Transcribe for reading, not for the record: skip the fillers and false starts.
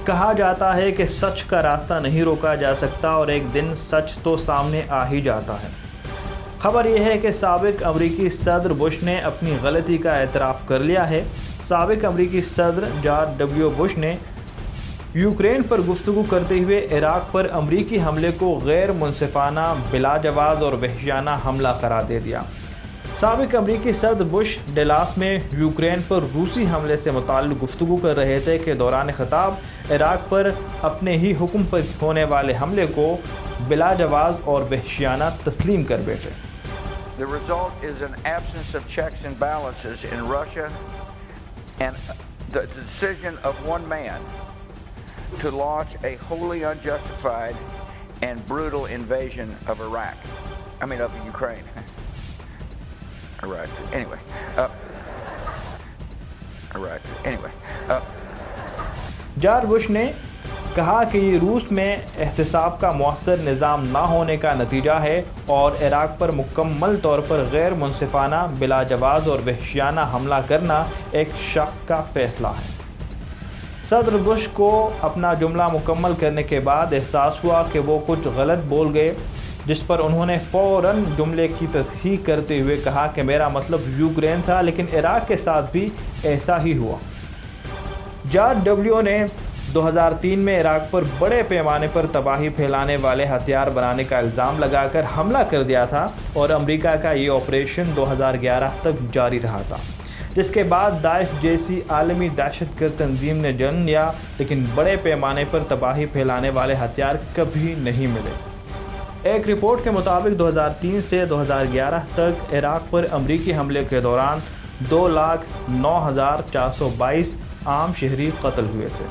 کہا جاتا ہے کہ سچ کا راستہ نہیں روکا جا سکتا اور ایک دن سچ تو سامنے آ ہی جاتا ہے۔ خبر یہ ہے کہ سابق امریکی صدر بش نے اپنی غلطی کا اعتراف کر لیا ہے۔ سابق امریکی صدر جارج ڈبلیو بش نے یوکرین پر گفتگو کرتے ہوئے عراق پر امریکی حملے کو غیر منصفانہ، بلا جواز اور وحشیانہ حملہ قرار دے دیا۔ سابق امریکی صدر بش ڈلاس میں یوکرین پر روسی حملے سے متعلق گفتگو کر رہے تھے کہ دوران خطاب عراق پر اپنے ہی حکم پر ہونے والے حملے کو بلا جواز اور وحشیانہ تسلیم کر بیٹھے۔ The result is an absence of checks and balances in Russia and the decision of one man to launch a wholly unjustified and brutal invasion of Iraq. Of Ukraine. Iraq. Anyway. George Bush نے کہا کہ یہ روس میں احتساب کا مؤثر نظام نہ ہونے کا نتیجہ ہے اور عراق پر مکمل طور پر غیر منصفانہ، بلا جواز اور وحشیانہ حملہ کرنا ایک شخص کا فیصلہ ہے۔ صدر بش کو اپنا جملہ مکمل کرنے کے بعد احساس ہوا کہ وہ کچھ غلط بول گئے، جس پر انہوں نے فوراً جملے کی تصحیح کرتے ہوئے کہا کہ میرا مطلب یوکرین تھا، لیکن عراق کے ساتھ بھی ایسا ہی ہوا۔ جارج ڈبلیو نے 2003 میں عراق پر بڑے پیمانے پر تباہی پھیلانے والے ہتھیار بنانے کا الزام لگا کر حملہ کر دیا تھا اور امریکہ کا یہ آپریشن 2011 تک جاری رہا تھا، جس کے بعد داعش جیسی عالمی دہشت گرد تنظیم نے جنم لیا، لیکن بڑے پیمانے پر تباہی پھیلانے والے ہتھیار کبھی نہیں ملے۔ ایک رپورٹ کے مطابق 2003 سے 2011 تک عراق پر امریکی حملے کے دوران 2,09,422 عام شہری قتل ہوئے تھے۔